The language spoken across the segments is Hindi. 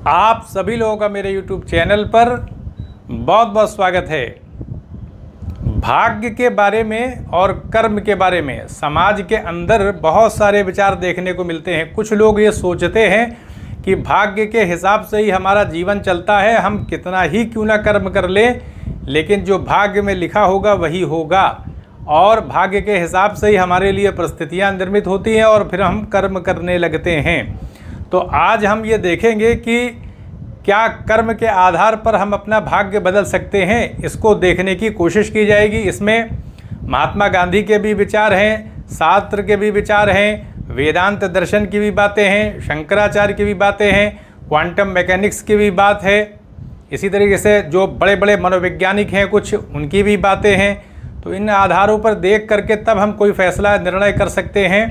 आप सभी लोगों का मेरे YouTube चैनल पर बहुत बहुत स्वागत है। भाग्य के बारे में और कर्म के बारे में समाज के अंदर बहुत सारे विचार देखने को मिलते हैं। कुछ लोग ये सोचते हैं कि भाग्य के हिसाब से ही हमारा जीवन चलता है, हम कितना ही क्यों ना कर्म कर लें, लेकिन जो भाग्य में लिखा होगा वही होगा और भाग्य के हिसाब से ही हमारे लिए परिस्थितियाँ निर्मित होती हैं और फिर हम कर्म करने लगते हैं। तो आज हम ये देखेंगे कि क्या कर्म के आधार पर हम अपना भाग्य बदल सकते हैं, इसको देखने की कोशिश की जाएगी। इसमें महात्मा गांधी के भी विचार हैं, शास्त्र के भी विचार हैं, वेदांत दर्शन की भी बातें हैं, शंकराचार्य की भी बातें हैं, क्वांटम मैकेनिक्स की भी बात है। इसी तरीके से जो बड़े बड़े मनोवैज्ञानिक हैं कुछ, उनकी भी बातें हैं। तो इन आधारों पर देख करके तब हम कोई फैसला निर्णय कर सकते हैं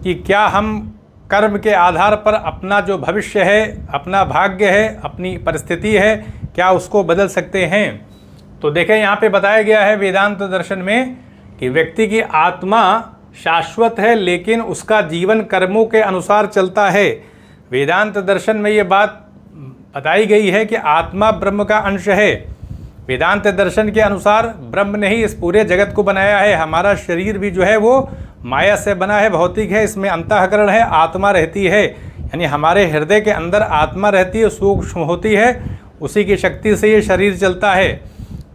कि क्या हम कर्म के आधार पर अपना जो भविष्य है, अपना भाग्य है, अपनी परिस्थिति है, क्या उसको बदल सकते हैं। तो देखें, यहाँ पे बताया गया है वेदांत दर्शन में कि व्यक्ति की आत्मा शाश्वत है लेकिन उसका जीवन कर्मों के अनुसार चलता है। वेदांत दर्शन में ये बात बताई गई है कि आत्मा ब्रह्म का अंश है। वेदांत दर्शन के अनुसार ब्रह्म ने ही इस पूरे जगत को बनाया है। हमारा शरीर भी जो है वो माया से बना है, भौतिक है, इसमें अंतःकरण है, आत्मा रहती है, यानी हमारे हृदय के अंदर आत्मा रहती है, सूक्ष्म होती है, उसी की शक्ति से ये शरीर चलता है।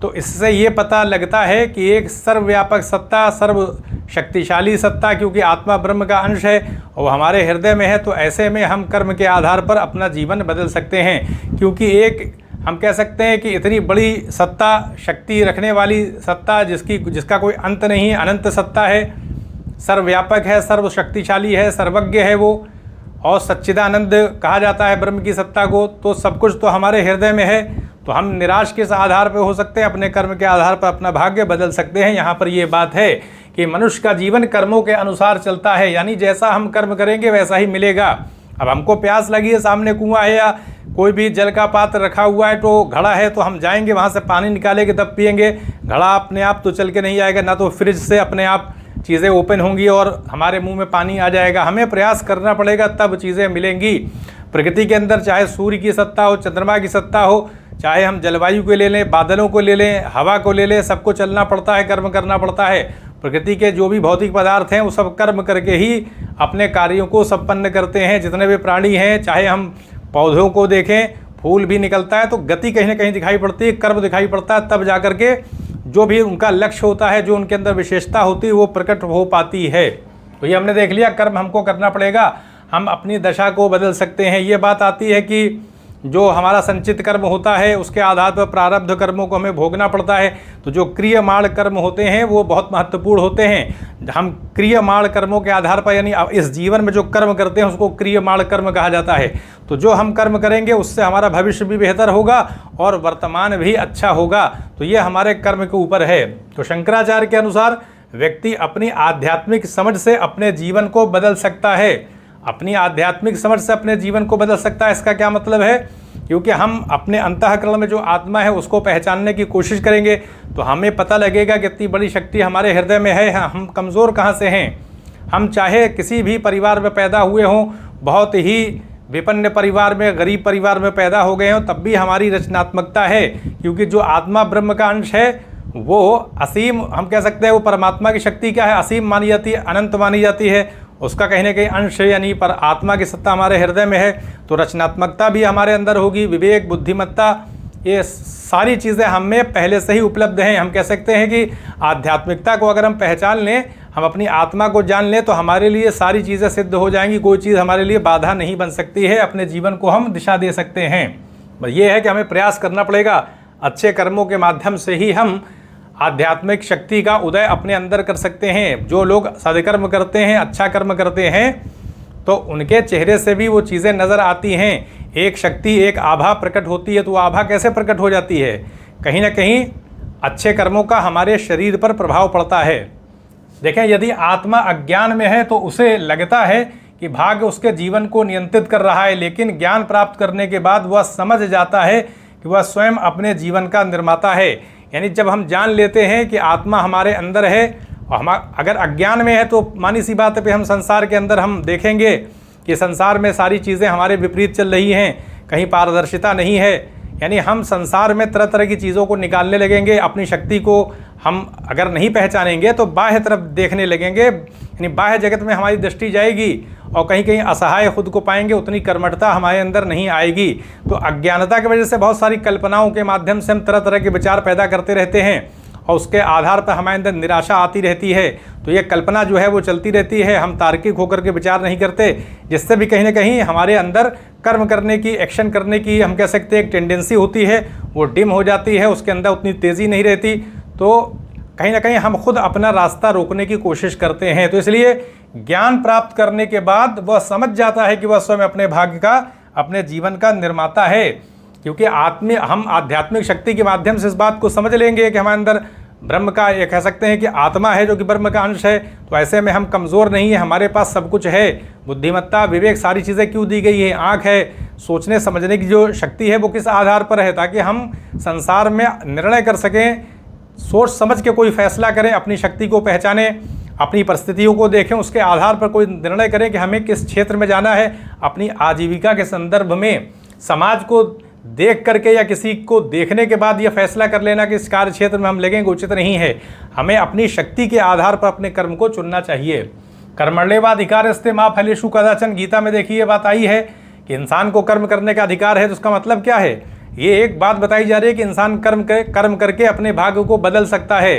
तो इससे ये पता लगता है कि एक सर्वव्यापक सत्ता, सर्व शक्तिशाली सत्ता, क्योंकि आत्मा ब्रह्म का अंश है और हमारे हृदय में है, तो ऐसे में हम कर्म के आधार पर अपना जीवन बदल सकते हैं। क्योंकि एक हम कह सकते हैं कि इतनी बड़ी सत्ता, शक्ति रखने वाली सत्ता जिसका कोई अंत नहीं है, अनंत सत्ता है, सर्वव्यापक है, सर्वशक्तिशाली है, सर्वज्ञ है वो, और सच्चिदानंद कहा जाता है ब्रह्म की सत्ता को। तो सब कुछ तो हमारे हृदय में है। तो हम निराश किस आधार पर हो सकते हैं, अपने कर्म के आधार पर अपना भाग्य बदल सकते हैं। यहाँ पर ये बात है कि मनुष्य का जीवन कर्मों के अनुसार चलता है, यानी जैसा हम कर्म करेंगे वैसा ही मिलेगा। अब हमको प्यास लगी है, सामने कुआं है या कोई भी जल का पात्र रखा हुआ है, तो घड़ा है, तो हम जाएंगे वहाँ से पानी निकालेंगे तब पिएंगे। घड़ा अपने आप तो चल के नहीं आएगा, ना तो फ्रिज से अपने आप चीज़ें ओपन होंगी और हमारे मुंह में पानी आ जाएगा। हमें प्रयास करना पड़ेगा तब चीज़ें मिलेंगी। प्रकृति के अंदर चाहे सूर्य की सत्ता हो, चंद्रमा की सत्ता हो, चाहे हम जलवायु को ले लें, बादलों को ले लें, हवा को ले लें, सबको चलना पड़ता है, कर्म करना पड़ता है। प्रकृति के जो भी भौतिक पदार्थ हैं वो सब कर्म करके ही अपने कार्यों को संपन्न करते हैं। जितने भी प्राणी हैं, चाहे हम पौधों को देखें, फूल भी निकलता है तो गति कहीं ना कहीं दिखाई पड़ती है, कर्म दिखाई पड़ता है, तब जा करके जो भी उनका लक्ष्य होता है, जो उनके अंदर विशेषता होती है, वो प्रकट हो पाती है। तो ये हमने देख लिया, कर्म हमको करना पड़ेगा, हम अपनी दशा को बदल सकते हैं। ये बात आती है कि जो हमारा संचित कर्म होता है उसके आधार पर प्रारब्ध कर्मों को हमें भोगना पड़ता है। तो जो क्रियमाण कर्म होते हैं वो बहुत महत्वपूर्ण होते हैं। हम क्रियमाण कर्मों के आधार पर, यानी इस जीवन में जो कर्म करते हैं उसको क्रियमाण कर्म कहा जाता है। तो जो हम कर्म करेंगे उससे हमारा भविष्य भी बेहतर होगा और वर्तमान भी अच्छा होगा। तो ये हमारे कर्म के ऊपर है। तो शंकराचार्य के अनुसार व्यक्ति अपनी आध्यात्मिक समझ से अपने जीवन को बदल सकता है। अपनी आध्यात्मिक समझ से अपने जीवन को बदल सकता है। इसका क्या मतलब है? क्योंकि हम अपने अंतःकरण में जो आत्मा है उसको पहचानने की कोशिश करेंगे तो हमें पता लगेगा कि इतनी बड़ी शक्ति हमारे हृदय में है, हम कमज़ोर कहाँ से हैं। हम चाहे किसी भी परिवार में पैदा हुए हों, बहुत ही विपन्न परिवार में, गरीब परिवार में पैदा हो गए हों, तब भी हमारी रचनात्मकता है। क्योंकि जो आत्मा ब्रह्म का अंश है वो असीम, हम कह सकते हैं वो परमात्मा की शक्ति क्या है, असीम मानी जाती है, अनंत मानी जाती है। उसका कहीं ना कहीं अंश है, यानी पर आत्मा की सत्ता हमारे हृदय में है। तो रचनात्मकता भी हमारे अंदर होगी, विवेक, बुद्धिमत्ता, ये सारी चीज़ें हमें पहले से ही उपलब्ध हैं। हम कह सकते हैं कि आध्यात्मिकता को अगर हम पहचान लें, हम अपनी आत्मा को जान लें, तो हमारे लिए सारी चीज़ें सिद्ध हो जाएंगी। कोई चीज़ हमारे लिए बाधा नहीं बन सकती है, अपने जीवन को हम दिशा दे सकते हैं। बस ये है कि हमें प्रयास करना पड़ेगा। अच्छे कर्मों के माध्यम से ही हम आध्यात्मिक शक्ति का उदय अपने अंदर कर सकते हैं। जो लोग सदकर्म करते हैं, अच्छा कर्म करते हैं, तो उनके चेहरे से भी वो चीज़ें नज़र आती हैं। एक शक्ति, एक आभा प्रकट होती है। तो वो आभा कैसे प्रकट हो जाती है? कहीं ना कहीं अच्छे कर्मों का हमारे शरीर पर प्रभाव पड़ता है। देखें, यदि आत्मा अज्ञान में है तो उसे लगता है कि भाग्य उसके जीवन को नियंत्रित कर रहा है, लेकिन ज्ञान प्राप्त करने के बाद वह समझ जाता है कि वह स्वयं अपने जीवन का निर्माता है। यानी जब हम जान लेते हैं कि आत्मा हमारे अंदर है, और हम अगर अज्ञान में है तो मानी सी बात है पे हम संसार के अंदर हम देखेंगे कि संसार में सारी चीज़ें हमारे विपरीत चल रही हैं। कहीं पारदर्शिता नहीं है। यानी हम संसार में तरह तरह की चीज़ों को निकालने लगेंगे, अपनी शक्ति को हम अगर नहीं पहचानेंगे तो बाह्य तरफ देखने लगेंगे, यानी बाह्य जगत में हमारी दृष्टि जाएगी और कहीं कहीं असहाय खुद को पाएंगे, उतनी कर्मठता हमारे अंदर नहीं आएगी। तो अज्ञानता की वजह से बहुत सारी कल्पनाओं के माध्यम से हम तरह तरह के विचार पैदा करते रहते हैं और उसके आधार पर हमारे अंदर निराशा आती रहती है। तो ये कल्पना जो है वो चलती रहती है, हम तार्किक होकर के विचार नहीं करते, जिससे भी कहीं ना कहीं हमारे अंदर कर्म करने की, एक्शन करने की हम कह सकते हैं एक टेंडेंसी होती है, वो डिम हो जाती है, उसके अंदर उतनी तेज़ी नहीं रहती। तो कहीं ना कहीं हम खुद अपना रास्ता रोकने की कोशिश करते हैं। तो इसलिए ज्ञान प्राप्त करने के बाद वह समझ जाता है कि वह स्वयं अपने भाग्य का, अपने जीवन का निर्माता है। क्योंकि हम आध्यात्मिक शक्ति के माध्यम से इस बात को समझ लेंगे कि हमारे अंदर ब्रह्म का, ये कह सकते हैं कि आत्मा है जो कि ब्रह्म का अंश है। तो ऐसे में हम कमज़ोर नहीं है, हमारे पास सब कुछ है, बुद्धिमत्ता, विवेक, सारी चीज़ें क्यों दी गई है, आँख है, सोचने समझने की जो शक्ति है वो किस आधार पर है, ताकि हम संसार में निर्णय कर सकें, सोच समझ के कोई फैसला करें, अपनी शक्ति को पहचानें, अपनी परिस्थितियों को देखें, उसके आधार पर कोई निर्णय करें कि हमें किस क्षेत्र में जाना है। अपनी आजीविका के संदर्भ में समाज को देख करके या किसी को देखने के बाद यह फैसला कर लेना कि इस कार्य क्षेत्र में हम लगेंगे, उचित नहीं है। हमें अपनी शक्ति के आधार पर अपने कर्म को चुनना चाहिए। कर्मण्येवाधिकारस्ते मा फलेषु कदाचन, गीता में देखिए बात आई है कि इंसान को कर्म करने का अधिकार है। तो उसका मतलब क्या है? ये एक बात बताई जा रही है कि इंसान कर्म करके अपने भाग्य को बदल सकता है।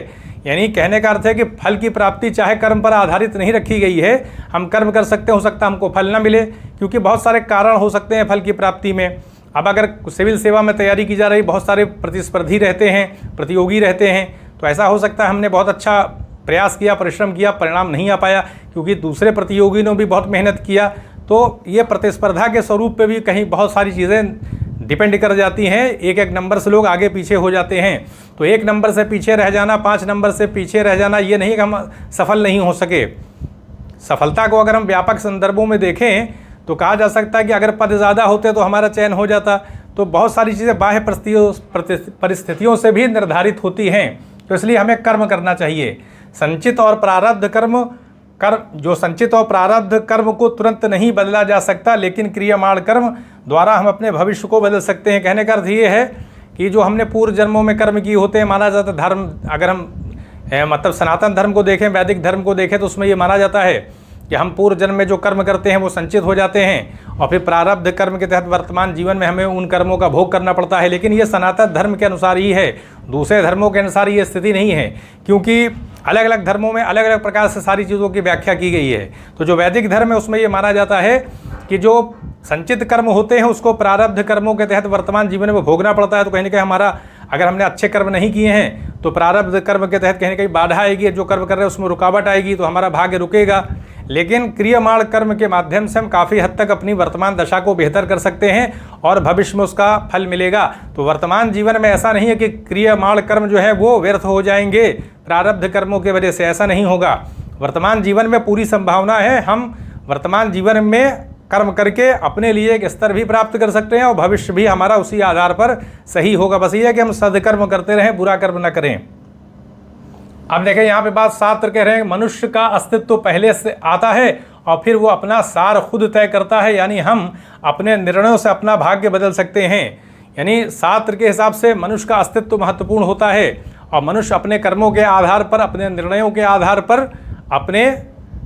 यानी कहने का अर्थ है कि फल की प्राप्ति चाहे कर्म पर आधारित नहीं रखी गई है। हम कर्म कर सकते, हो सकता है हमको फल ना मिले, क्योंकि बहुत सारे कारण हो सकते हैं फल की प्राप्ति में। अब अगर सिविल सेवा में तैयारी की जा रही, बहुत सारे प्रतिस्पर्धी रहते हैं, प्रतियोगी रहते हैं, तो ऐसा हो सकता है हमने बहुत अच्छा प्रयास किया, परिश्रम किया, परिणाम नहीं आ पाया क्योंकि दूसरे प्रतियोगी ने भी बहुत मेहनत किया। तो ये प्रतिस्पर्धा के स्वरूप पे भी कहीं बहुत सारी चीज़ें डिपेंड कर जाती हैं। एक एक नंबर से लोग आगे पीछे हो जाते हैं। तो एक नंबर से पीछे रह जाना, 5 नंबर से पीछे रह जाना, ये नहीं कि हम सफल नहीं हो सके। सफलता को अगर हम व्यापक संदर्भों में देखें तो कहा जा सकता है कि अगर पद ज़्यादा होते तो हमारा चयन हो जाता। तो बहुत सारी चीज़ें बाह्य परिस्थितियों से भी निर्धारित होती हैं। तो इसलिए हमें कर्म करना चाहिए। संचित और प्रारब्ध कर्म जो संचित और प्रारब्ध कर्म को तुरंत नहीं बदला जा सकता, लेकिन क्रियामाण कर्म द्वारा हम अपने भविष्य को बदल सकते हैं। कहने का अर्थ ये है कि जो हमने पूर्व जन्मों में कर्म किए होते हैं, माना जाता है धर्म, अगर हम मतलब सनातन धर्म को देखें, वैदिक धर्म को देखें, तो उसमें ये माना जाता है कि हम पूर्व जन्म में जो कर्म करते हैं वो संचित हो जाते हैं और फिर प्रारब्ध कर्म के तहत वर्तमान जीवन में हमें उन कर्मों का भोग करना पड़ता है। लेकिन ये सनातन धर्म के अनुसार ही है, दूसरे धर्मों के अनुसार ये स्थिति नहीं है, क्योंकि अलग अलग धर्मों में अलग अलग प्रकार से सारी चीज़ों की व्याख्या की गई है। तो जो वैदिक धर्म है उसमें ये माना जाता है कि जो संचित कर्म होते हैं उसको प्रारब्ध कर्मों के तहत वर्तमान जीवन में भोगना पड़ता है। तो कहीं ना कहीं हमारा, अगर हमने अच्छे कर्म नहीं किए हैं तो प्रारब्ध कर्म के तहत कहीं ना कहीं बाधा आएगी, जो कर्म कर रहे हैं उसमें रुकावट आएगी, तो हमारा भाग्य रुकेगा। लेकिन क्रियामाण कर्म के माध्यम से हम काफ़ी हद तक अपनी वर्तमान दशा को बेहतर कर सकते हैं और भविष्य में उसका फल मिलेगा। तो वर्तमान जीवन में ऐसा नहीं है कि क्रियामाण कर्म जो है वो व्यर्थ हो जाएंगे प्रारब्ध कर्मों की वजह से, ऐसा नहीं होगा। वर्तमान जीवन में पूरी संभावना है, हम वर्तमान जीवन में कर्म करके अपने लिए एक स्तर भी प्राप्त कर सकते हैं और भविष्य भी हमारा उसी आधार पर सही होगा। बस ये है कि हम सदकर्म करते रहें, बुरा कर्म न करें। अब देखें यहाँ पे बात शास्त्र कह रहे हैं, मनुष्य का अस्तित्व पहले से आता है और फिर वो अपना सार खुद तय करता है। यानी हम अपने निर्णयों से अपना भाग्य बदल सकते हैं। यानी शास्त्र के हिसाब से मनुष्य का अस्तित्व महत्वपूर्ण होता है और मनुष्य अपने कर्मों के आधार पर, अपने निर्णयों के आधार पर अपने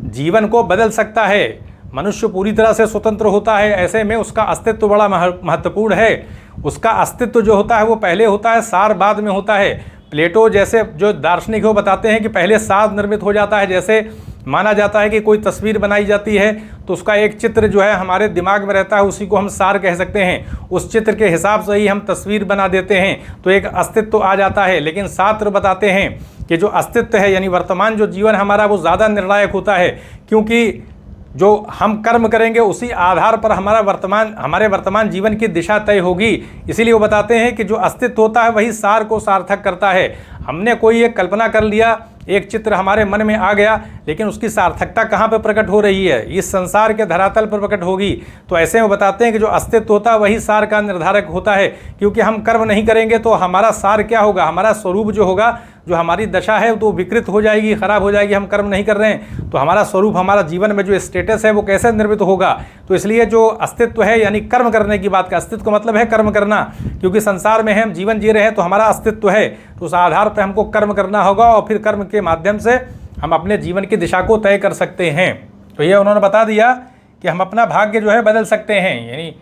जीवन को बदल सकता है। मनुष्य पूरी तरह से स्वतंत्र होता है, ऐसे में उसका अस्तित्व बड़ा महत्वपूर्ण है। उसका अस्तित्व जो होता है वो पहले होता है, सार बाद में होता है। प्लेटो जैसे जो दार्शनिक वो बताते हैं कि पहले सार निर्मित हो जाता है। जैसे माना जाता है कि कोई तस्वीर बनाई जाती है तो उसका एक चित्र जो है हमारे दिमाग में रहता है, उसी को हम सार कह सकते हैं। उस चित्र के हिसाब से ही हम तस्वीर बना देते हैं, तो एक अस्तित्व आ जाता है। लेकिन शास्त्र बताते हैं कि जो अस्तित्व है, यानी वर्तमान जो जीवन हमारा, वो ज़्यादा निर्णायक होता है, क्योंकि जो हम कर्म करेंगे उसी आधार पर हमारे वर्तमान जीवन की दिशा तय होगी। इसीलिए वो बताते हैं कि जो अस्तित्व होता है वही सार को सार्थक करता है। हमने कोई एक कल्पना कर लिया, एक चित्र हमारे मन में आ गया, लेकिन उसकी सार्थकता कहाँ पर प्रकट हो रही है? इस संसार के धरातल पर प्रकट होगी। तो ऐसे में बताते हैं कि जो अस्तित्व होता है वही सार का निर्धारक होता है, क्योंकि हम कर्म नहीं करेंगे तो हमारा सार क्या होगा? हमारा स्वरूप जो होगा, जो हमारी दशा है तो विकृत हो जाएगी, खराब हो जाएगी। हम कर्म नहीं कर रहे हैं तो हमारा स्वरूप, हमारा जीवन में जो स्टेटस है वो कैसे निर्मित होगा? तो इसलिए जो अस्तित्व है, यानी कर्म करने की बात का, अस्तित्व का मतलब है कर्म करना, क्योंकि संसार में हम जीवन जी रहे हैं तो हमारा अस्तित्व है, तो उस आधार पर हमको कर्म करना होगा और फिर कर्म के माध्यम से हम अपने जीवन की दिशा को तय कर सकते हैं। तो ये उन्होंने बता दिया कि हम अपना भाग्य जो है बदल सकते हैं। यानी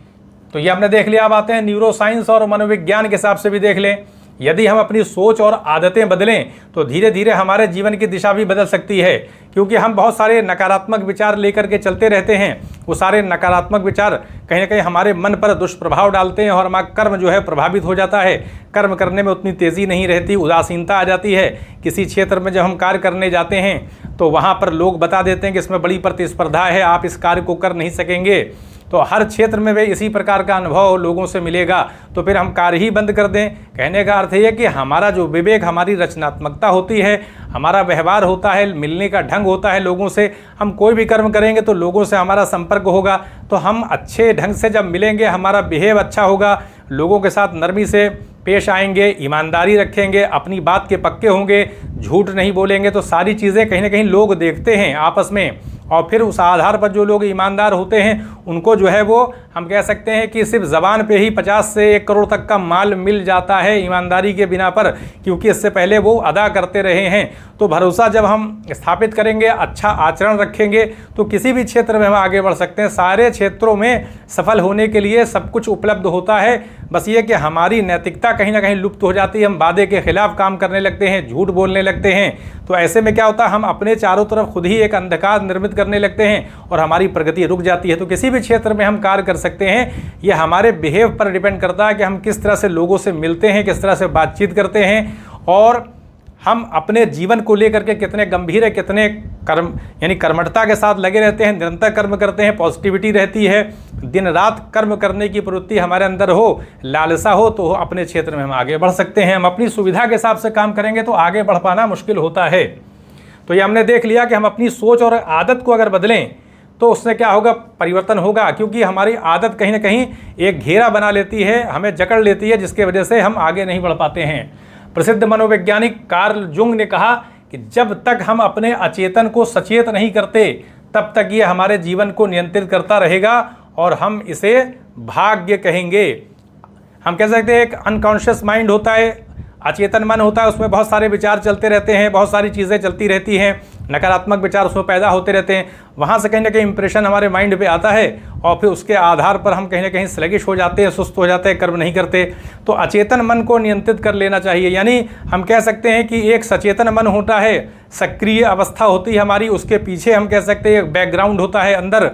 तो ये हमने देख लिया। अब आते हैं न्यूरो साइंस और मनोविज्ञान के हिसाब से भी देख लें। यदि हम अपनी सोच और आदतें बदलें तो धीरे धीरे हमारे जीवन की दिशा भी बदल सकती है, क्योंकि हम बहुत सारे नकारात्मक विचार लेकर के चलते रहते हैं। वो सारे नकारात्मक विचार कहीं ना कहीं हमारे मन पर दुष्प्रभाव डालते हैं और हमारा कर्म जो है प्रभावित हो जाता है। कर्म करने में उतनी तेज़ी नहीं रहती, उदासीनता आ जाती है। किसी क्षेत्र में जब हम कार्य करने जाते हैं तो वहाँ पर लोग बता देते हैं कि इसमें बड़ी प्रतिस्पर्धा है, आप इस कार्य को कर नहीं सकेंगे। तो हर क्षेत्र में वे इसी प्रकार का अनुभव लोगों से मिलेगा, तो फिर हम कार्य ही बंद कर दें। कहने का अर्थ ये कि हमारा जो विवेक, हमारी रचनात्मकता होती है, हमारा व्यवहार होता है, मिलने का ढंग होता है लोगों से, हम कोई भी कर्म करेंगे तो लोगों से हमारा संपर्क होगा, तो हम अच्छे ढंग से जब मिलेंगे, हमारा बिहेव अच्छा होगा, लोगों के साथ नरमी से पेश आएंगे, ईमानदारी रखेंगे, अपनी बात के पक्के होंगे, झूठ नहीं बोलेंगे, तो सारी चीज़ें कहीं ना कहीं लोग देखते हैं आपस में। और फिर उस आधार पर जो लोग ईमानदार होते हैं उनको जो है वो हम कह सकते हैं कि सिर्फ ज़बान पे ही 50 से 1 करोड़ तक का माल मिल जाता है ईमानदारी के बिना पर, क्योंकि इससे पहले वो अदा करते रहे हैं। तो भरोसा जब हम स्थापित करेंगे, अच्छा आचरण रखेंगे, तो किसी भी क्षेत्र में हम आगे बढ़ सकते हैं। सारे क्षेत्रों में सफल होने के लिए सब कुछ उपलब्ध होता है, बस ये कि हमारी नैतिकता कहीं ना कहीं लुप्त हो जाती है। हम वादे के खिलाफ काम करने लगते हैं, झूठ बोलने लगते हैं। तो ऐसे में क्या होता है, हम अपने चारों तरफ खुद ही एक अंधकार निर्मित करने लगते हैं और हमारी प्रगति रुक जाती है। तो किसी भी क्षेत्र में हम कार्य कर सकते हैं, ये हमारे बिहेव पर डिपेंड करता है कि हम किस तरह से लोगों से मिलते हैं, किस तरह से बातचीत करते हैं, और हम अपने जीवन को लेकर के कितने गंभीर है, कितने कर्म यानी कर्मठता के साथ लगे रहते हैं, निरंतर कर्म करते हैं, पॉजिटिविटी रहती है, दिन रात कर्म करने की प्रवृत्ति हमारे अंदर हो, लालसा हो, तो अपने क्षेत्र में हम आगे बढ़ सकते हैं। हम अपनी सुविधा के हिसाब से काम करेंगे तो आगे बढ़ पाना मुश्किल होता है। तो ये हमने देख लिया कि हम अपनी सोच और आदत को अगर बदलें तो उससे क्या होगा, परिवर्तन होगा, क्योंकि हमारी आदत कहीं ना कहीं एक घेरा बना लेती है, हमें जकड़ लेती है, जिसके वजह से हम आगे नहीं बढ़ पाते हैं। प्रसिद्ध मनोवैज्ञानिक कार्ल जुंग ने कहा कि जब तक हम अपने अचेतन को सचेत नहीं करते तब तक ये हमारे जीवन को नियंत्रित करता रहेगा और हम इसे भाग्य कहेंगे। हम कह सकते हैं एक अनकॉन्शियस माइंड होता है, अचेतन मन होता है, उसमें बहुत सारे विचार चलते रहते हैं, बहुत सारी चीज़ें चलती रहती हैं, नकारात्मक विचार उसमें पैदा होते रहते हैं। वहाँ से कहीं ना कहीं इंप्रेशन हमारे माइंड पे आता है और फिर उसके आधार पर हम कहीं ना कहीं स्लगिश हो जाते हैं, सुस्त हो जाते हैं, कर्म नहीं करते। तो अचेतन मन को नियंत्रित कर लेना चाहिए। यानी हम कह सकते हैं कि एक सचेतन मन होता है, सक्रिय अवस्था होती है हमारी, उसके पीछे हम कह सकते हैं एक बैकग्राउंड होता है अंदर,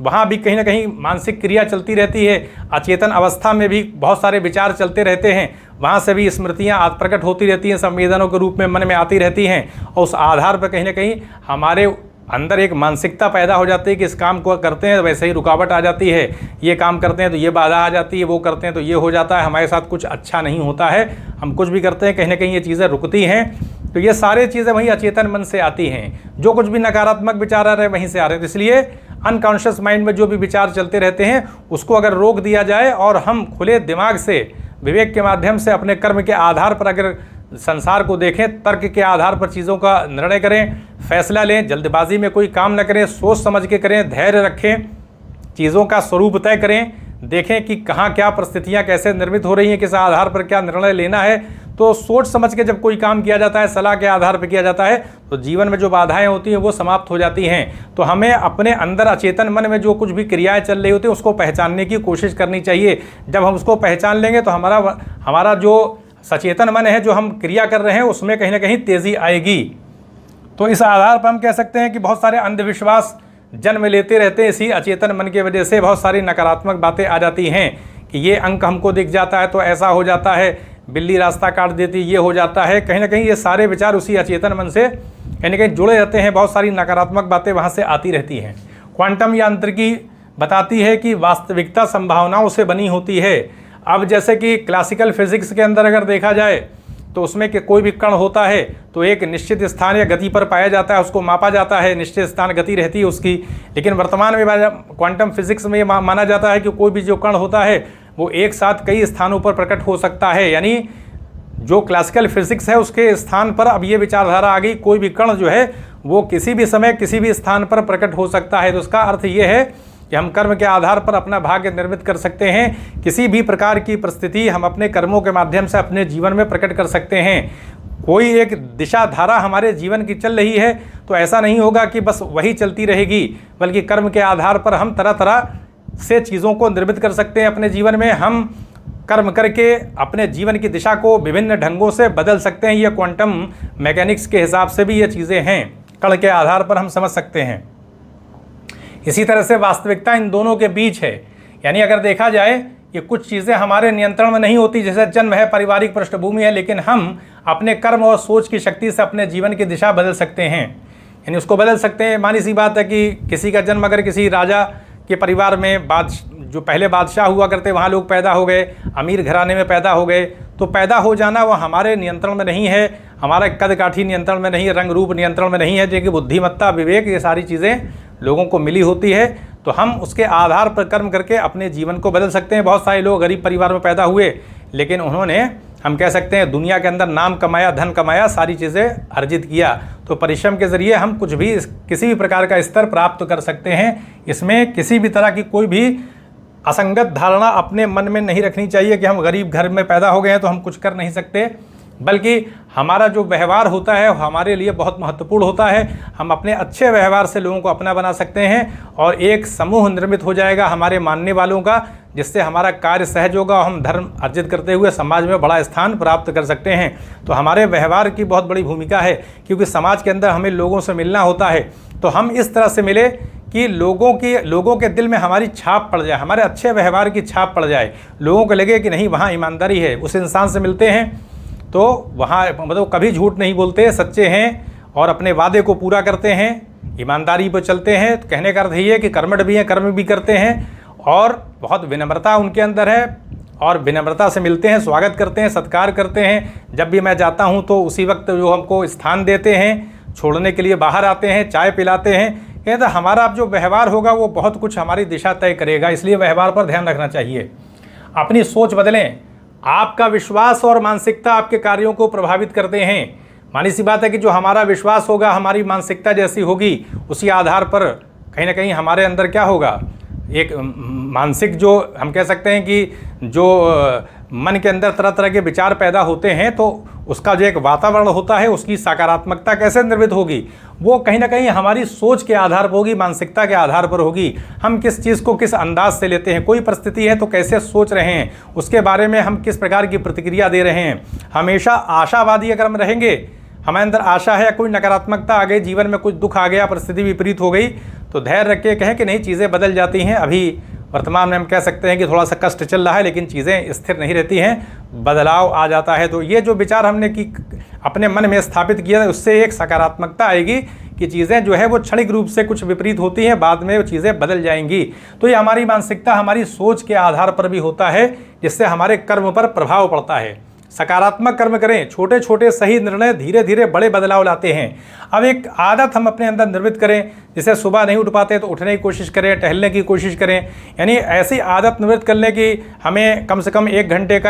वहाँ भी कहीं ना कहीं मानसिक क्रिया चलती रहती है। अचेतन अवस्था में भी बहुत सारे विचार चलते रहते हैं, वहाँ से भी स्मृतियाँ प्रकट होती रहती हैं, संवेदनों के रूप में मन में आती रहती हैं, और उस आधार पर कहीं ना कहीं हमारे अंदर एक मानसिकता पैदा हो जाती है कि इस काम को करते हैं तो वैसे ही रुकावट आ जाती है, ये काम करते हैं तो ये बाधा आ जाती है, वो करते हैं तो ये हो जाता है, हमारे साथ कुछ अच्छा नहीं होता है, हम कुछ भी करते हैं कहीं ना कहीं ये चीज़ें रुकती हैं। तो ये सारी चीज़ें वहीं अचेतन मन से आती हैं, जो कुछ भी नकारात्मक विचार आ रहे हैं वहीं से आ रहे हैं। तो इसलिए अनकॉन्शियस माइंड में जो भी विचार चलते रहते हैं उसको अगर रोक दिया जाए और हम खुले दिमाग से विवेक के माध्यम से अपने कर्म के आधार पर अगर संसार को देखें, तर्क के आधार पर चीज़ों का निर्णय करें, फैसला लें, जल्दबाजी में कोई काम न करें, सोच समझ के करें, धैर्य रखें, चीज़ों का स्वरूप तय करें, देखें कि कहाँ क्या परिस्थितियाँ कैसे निर्मित हो रही हैं, किस आधार पर क्या निर्णय लेना है। तो सोच समझ के जब कोई काम किया जाता है, सलाह के आधार पर किया जाता है, तो जीवन में जो बाधाएं होती हैं वो समाप्त हो जाती हैं। तो हमें अपने अंदर अचेतन मन में जो कुछ भी क्रियाएं चल रही होती हैं उसको पहचानने की कोशिश करनी चाहिए। जब हम उसको पहचान लेंगे तो हमारा जो सचेतन मन है, जो हम क्रिया कर रहे हैं, उसमें कहीं ना कहीं तेज़ी आएगी। तो इस आधार पर हम कह सकते हैं कि बहुत सारे अंधविश्वास जन्म लेते रहते हैं, इसी अचेतन मन की वजह से बहुत सारी नकारात्मक बातें आ जाती हैं कि ये अंक हमको दिख जाता है तो ऐसा हो जाता है, बिल्ली रास्ता काट देती, ये हो जाता है। कहीं ना कहीं ये सारे विचार उसी अचेतन मन से कहीं ना कहीं जुड़े रहते हैं, बहुत सारी नकारात्मक बातें वहाँ से आती रहती हैं। क्वांटम यांत्रिकी बताती है कि वास्तविकता संभावनाओं से बनी होती है। अब जैसे कि क्लासिकल फिजिक्स के अंदर अगर देखा जाए तो उसमें कि कोई भी कण होता है तो एक निश्चित स्थान या गति पर पाया जाता है, उसको मापा जाता है, निश्चित स्थान गति रहती है उसकी। लेकिन वर्तमान में क्वांटम फिजिक्स में ये माना जाता है कि कोई भी जो कण होता है वो एक साथ कई स्थानों पर प्रकट हो सकता है। यानी जो क्लासिकल फिजिक्स है उसके स्थान पर अब ये विचारधारा आ गई, कोई भी कण जो है वो किसी भी समय किसी भी स्थान पर प्रकट हो सकता है। तो उसका अर्थ ये है कि हम कर्म के आधार पर अपना भाग्य निर्मित कर सकते हैं। किसी भी प्रकार की परिस्थिति हम अपने कर्मों के माध्यम से अपने जीवन में प्रकट कर सकते हैं। कोई एक दिशा धारा हमारे जीवन की चल रही है तो ऐसा नहीं होगा कि बस वही चलती रहेगी, बल्कि कर्म के आधार पर हम तरह तरह से चीज़ों को निर्मित कर सकते हैं अपने जीवन में। हम कर्म करके अपने जीवन की दिशा को विभिन्न ढंगों से बदल सकते हैं। ये क्वांटम मैकेनिक्स के हिसाब से भी ये चीज़ें हैं, कण के आधार पर हम समझ सकते हैं। इसी तरह से वास्तविकता इन दोनों के बीच है। यानी अगर देखा जाए कि कुछ चीज़ें हमारे नियंत्रण में नहीं होती, जैसे जन्म है, पारिवारिक पृष्ठभूमि है, लेकिन हम अपने कर्म और सोच की शक्ति से अपने जीवन की दिशा बदल सकते हैं। यानी उसको बदल सकते हैं। मानी सी बात है कि किसी का जन्म अगर किसी राजा के परिवार में, जो पहले बादशाह हुआ करते वहाँ लोग पैदा हो गए, अमीर घराने में पैदा हो गए, तो पैदा हो जाना वो हमारे नियंत्रण में नहीं है, हमारा कद काठी नियंत्रण में नहीं है, रंग रूप नियंत्रण में नहीं है। जो कि बुद्धिमत्ता, विवेक, ये सारी चीज़ें लोगों को मिली होती है। तो हम उसके आधार पर कर्म करके अपने जीवन को बदल सकते हैं। बहुत सारे लोग गरीब परिवार में पैदा हुए, लेकिन उन्होंने, हम कह सकते हैं, दुनिया के अंदर नाम कमाया, धन कमाया, सारी चीज़ें अर्जित किया। तो परिश्रम के ज़रिए हम कुछ भी, किसी भी प्रकार का स्तर प्राप्त कर सकते हैं। इसमें किसी भी तरह की कोई भी असंगत धारणा अपने मन में नहीं रखनी चाहिए कि हम गरीब घर में पैदा हो गए हैं तो हम कुछ कर नहीं सकते, बल्कि हमारा जो व्यवहार होता है वो हमारे लिए बहुत महत्वपूर्ण होता है। हम अपने अच्छे व्यवहार से लोगों को अपना बना सकते हैं और एक समूह निर्मित हो जाएगा हमारे मानने वालों का, जिससे हमारा कार्य सहज होगा और हम धर्म अर्जित करते हुए समाज में बड़ा स्थान प्राप्त कर सकते हैं। तो हमारे व्यवहार की बहुत बड़ी भूमिका है, क्योंकि समाज के अंदर हमें लोगों से मिलना होता है। तो हम इस तरह से मिले कि लोगों के दिल में हमारी छाप पड़ जाए, हमारे अच्छे व्यवहार की छाप पड़ जाए, लोगों को लगे कि नहीं वहाँ ईमानदारी है। उस इंसान से मिलते हैं तो वहाँ मतलब कभी झूठ नहीं बोलते, सच्चे हैं और अपने वादे को पूरा करते हैं, ईमानदारी पर चलते हैं। तो कहने का अर्थ ये है कि कर्मठ भी हैं, कर्म भी करते हैं और बहुत विनम्रता उनके अंदर है और विनम्रता से मिलते हैं, स्वागत करते हैं, सत्कार करते हैं। जब भी मैं जाता हूँ तो उसी वक्त जो हमको स्थान देते हैं, छोड़ने के लिए बाहर आते हैं, चाय पिलाते हैं। कहते हैं हमारा अब जो व्यवहार होगा वो बहुत कुछ हमारी दिशा तय करेगा, इसलिए व्यवहार पर ध्यान रखना चाहिए। अपनी सोच बदलें। आपका विश्वास और मानसिकता आपके कार्यों को प्रभावित करते हैं। मानी सी बात है कि जो हमारा विश्वास होगा, हमारी मानसिकता जैसी होगी, उसी आधार पर कहीं ना कहीं हमारे अंदर क्या होगा, एक मानसिक, जो हम कह सकते हैं कि जो मन के अंदर तरह तरह के विचार पैदा होते हैं, तो उसका जो एक वातावरण होता है, उसकी सकारात्मकता कैसे निर्मित होगी, वो कहीं ना कहीं हमारी सोच के आधार पर होगी, मानसिकता के आधार पर होगी। हम किस चीज़ को किस अंदाज से लेते हैं, कोई परिस्थिति है तो कैसे सोच रहे हैं, उसके बारे में हम किस प्रकार की प्रतिक्रिया दे रहे हैं। हमेशा आशावादी अगर हम रहेंगे, हमारे अंदर आशा है, कोई नकारात्मकता आ गई, जीवन में कुछ दुख आ गया, परिस्थिति विपरीत हो गई, तो धैर्य रख के कहें कि नहीं, चीज़ें बदल जाती हैं। अभी वर्तमान में हम कह सकते हैं कि थोड़ा सा कष्ट चल रहा है, लेकिन चीज़ें स्थिर नहीं रहती हैं, बदलाव आ जाता है। तो ये जो विचार हमने अपने मन में स्थापित किया, उससे एक सकारात्मकता आएगी कि चीज़ें जो है वो क्षणिक रूप से कुछ विपरीत होती हैं, बाद में वो चीज़ें बदल जाएंगी। तो ये हमारी मानसिकता, हमारी सोच के आधार पर भी होता है, जिससे हमारे कर्म पर प्रभाव पड़ता है। सकारात्मक कर्म करें, छोटे छोटे सही निर्णय धीरे धीरे बड़े बदलाव लाते हैं। अब एक आदत हम अपने अंदर निर्मित करें, जैसे सुबह नहीं उठ पाते तो उठने की कोशिश करें, टहलने की कोशिश करें। यानी ऐसी आदत निर्मित कर लें कि हमें कम से कम 1 घंटे का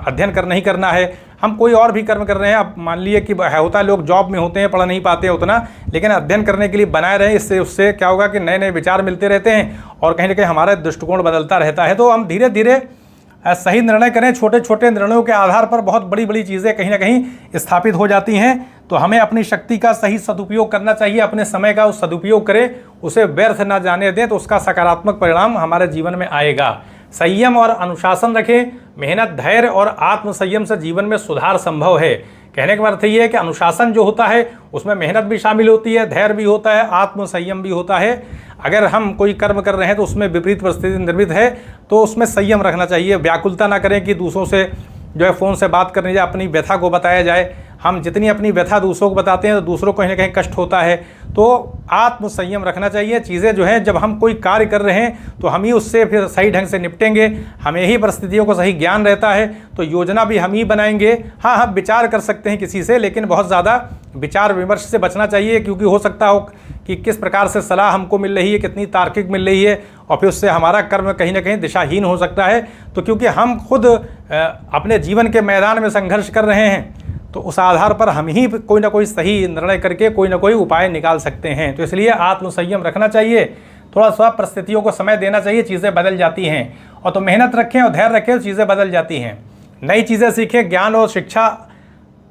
अध्ययन नहीं करना है। हम कोई और भी कर्म कर रहे हैं, अब मान लिए कि होता है लोग जॉब में होते हैं, पढ़ नहीं पाते उतना, लेकिन अध्ययन करने के लिए बनाए रहें। इससे उससे क्या होगा कि नए नए विचार मिलते रहते हैं और कहीं ना कहीं हमारा दृष्टिकोण बदलता रहता है। तो हम धीरे धीरे सही निर्णय करें। छोटे छोटे निर्णयों के आधार पर बहुत बड़ी बड़ी चीज़ें कहीं ना कहीं स्थापित हो जाती हैं। तो हमें अपनी शक्ति का सही सदुपयोग करना चाहिए, अपने समय का उस सदुपयोग करें, उसे व्यर्थ ना जाने दें, तो उसका सकारात्मक परिणाम हमारे जीवन में आएगा। संयम और अनुशासन रखें। मेहनत, धैर्य और आत्मसंयम से जीवन में सुधार संभव है। कहने का अर्थ ये है कि अनुशासन जो होता है उसमें मेहनत भी शामिल होती है, धैर्य भी होता है, आत्मसंयम भी होता है। अगर हम कोई कर्म कर रहे हैं तो उसमें विपरीत परिस्थिति निर्मित है तो उसमें संयम रखना चाहिए। व्याकुलता ना करें कि दूसरों से जो है फ़ोन से बात करने जाए, अपनी व्यथा को बताया जाए। हम जितनी अपनी व्यथा दूसरों को बताते हैं तो दूसरों को कहीं ना कहीं कष्ट होता है। तो आत्म संयम रखना चाहिए। चीज़ें जो हैं, जब हम कोई कार्य कर रहे हैं तो हम ही उससे फिर सही ढंग से निपटेंगे, हमें ही परिस्थितियों को सही ज्ञान रहता है, तो योजना भी हम ही बनाएंगे। हाँ, हम विचार कर सकते हैं किसी से, लेकिन बहुत ज़्यादा विचार विमर्श से बचना चाहिए, क्योंकि हो सकता हो कि किस प्रकार से सलाह हमको मिल रही है, कितनी तार्किक मिल रही है, और फिर उससे हमारा कर्म कहीं ना कहीं दिशाहीन हो सकता है। तो क्योंकि हम खुद अपने जीवन के मैदान में संघर्ष कर रहे हैं, तो उस आधार पर हम ही कोई ना कोई सही निर्णय करके कोई ना कोई उपाय निकाल सकते हैं। तो इसलिए आत्मसंयम रखना चाहिए, थोड़ा सा परिस्थितियों को समय देना चाहिए, चीज़ें बदल जाती हैं। और तो मेहनत रखें और धैर्य रखें, चीज़ें बदल जाती हैं। नई चीज़ें सीखें, ज्ञान और शिक्षा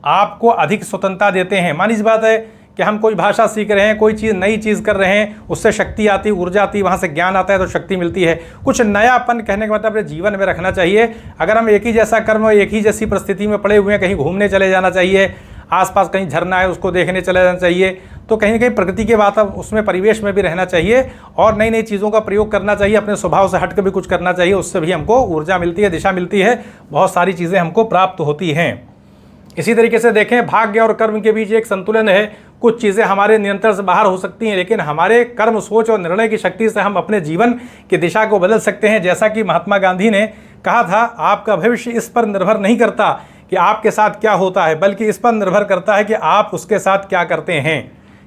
आपको अधिक स्वतंत्रता देते हैं। मानी इस बात है कि हम कोई भाषा सीख रहे हैं, कोई चीज़ नई चीज़ कर रहे हैं, उससे शक्ति आती, ऊर्जा आती, वहाँ से ज्ञान आता है तो शक्ति मिलती है। कुछ नयापन कहने का मतलब अपने जीवन में रखना चाहिए। अगर हम एक ही जैसा कर्म, एक ही जैसी परिस्थिति में पड़े हुए हैं, कहीं घूमने चले जाना चाहिए, आसपास कहीं झरना है उसको देखने चले जाना चाहिए, तो कहीं ना कहीं प्रकृति के वातावरण उसमें परिवेश में भी रहना चाहिए और नई नई चीज़ों का प्रयोग करना चाहिए। अपने स्वभाव से हट कर भी कुछ करना चाहिए, उससे भी हमको ऊर्जा मिलती है, दिशा मिलती है, बहुत सारी चीज़ें हमको प्राप्त होती हैं। इसी तरीके से देखें, भाग्य और कर्म के बीच एक संतुलन है। कुछ चीज़ें हमारे नियंत्रण से बाहर हो सकती हैं, लेकिन हमारे कर्म, सोच और निर्णय की शक्ति से हम अपने जीवन की दिशा को बदल सकते हैं। जैसा कि महात्मा गांधी ने कहा था, आपका भविष्य इस पर निर्भर नहीं करता कि आपके साथ क्या होता है, बल्कि इस पर निर्भर करता है कि आप उसके साथ क्या करते हैं।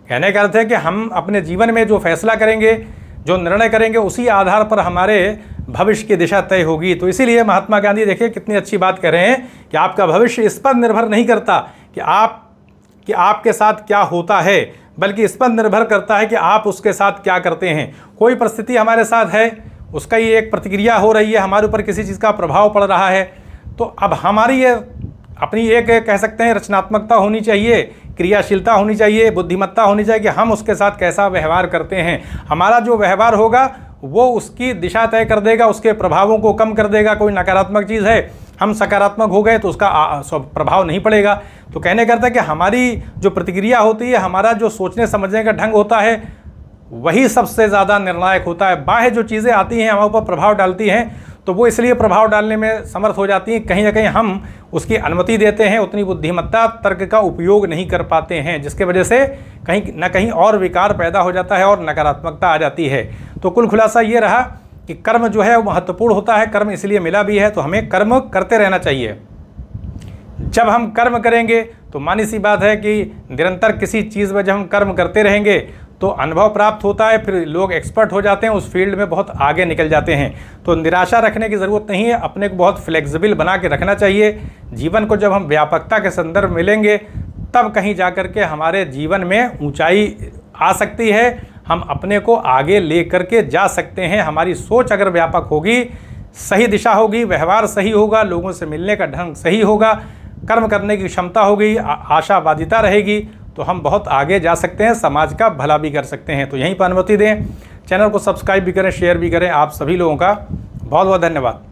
कहने का अर्थ है कि हम अपने जीवन में जो फैसला करेंगे, जो निर्णय करेंगे, उसी आधार पर हमारे भविष्य की दिशा तय होगी। तो इसीलिए महात्मा गांधी देखिए कितनी अच्छी बात कह रहे हैं कि आपका भविष्य इस पर निर्भर नहीं करता कि आपके साथ क्या होता है, बल्कि इस पर निर्भर करता है कि आप उसके साथ क्या करते हैं। कोई परिस्थिति हमारे साथ है, उसका ही एक प्रतिक्रिया हो रही है, हमारे ऊपर किसी चीज़ का प्रभाव पड़ रहा है, तो अब हमारी ये अपनी एक कह सकते हैं रचनात्मकता होनी चाहिए, क्रियाशीलता होनी चाहिए, बुद्धिमत्ता होनी चाहिए कि हम उसके साथ कैसा व्यवहार करते हैं। हमारा जो व्यवहार होगा वो उसकी दिशा तय कर देगा, उसके प्रभावों को कम कर देगा। कोई नकारात्मक चीज़ है, हम सकारात्मक हो गए तो उसका प्रभाव नहीं पड़ेगा। तो कहने का अर्थ है कि हमारी जो प्रतिक्रिया होती है, हमारा जो सोचने समझने का ढंग होता है, वही सबसे ज़्यादा निर्णायक होता है। बाह्य जो चीज़ें आती हैं, हमारे ऊपर प्रभाव डालती हैं, तो वो इसलिए प्रभाव डालने में समर्थ हो जाती हैं, कहीं ना कहीं हम उसकी अनुमति देते हैं, उतनी बुद्धिमत्ता, तर्क का उपयोग नहीं कर पाते हैं, जिसके वजह से कहीं ना कहीं और विकार पैदा हो जाता है और नकारात्मकता आ जाती है। तो कुल खुलासा ये रहा कि कर्म जो है वो महत्वपूर्ण होता है, कर्म इसलिए मिला भी है, तो हमें कर्म करते रहना चाहिए। जब हम कर्म करेंगे तो मानी सी बात है कि निरंतर किसी चीज़ में जब हम कर्म करते रहेंगे तो अनुभव प्राप्त होता है, फिर लोग एक्सपर्ट हो जाते हैं, उस फील्ड में बहुत आगे निकल जाते हैं। तो निराशा रखने की ज़रूरत नहीं है, अपने को बहुत फ्लेक्सिबल बना के रखना चाहिए। जीवन को जब हम व्यापकता के संदर्भ में लेंगे, तब कहीं जा कर के हमारे जीवन में ऊंचाई आ सकती है, हम अपने को आगे ले करके जा सकते हैं। हमारी सोच अगर व्यापक होगी, सही दिशा होगी, व्यवहार सही होगा, लोगों से मिलने का ढंग सही होगा, कर्म करने की क्षमता होगी, आशावादिता रहेगी, तो हम बहुत आगे जा सकते हैं, समाज का भला भी कर सकते हैं। तो यहीं पर अनुमति दें, चैनल को सब्सक्राइब भी करें, शेयर भी करें। आप सभी लोगों का बहुत बहुत धन्यवाद।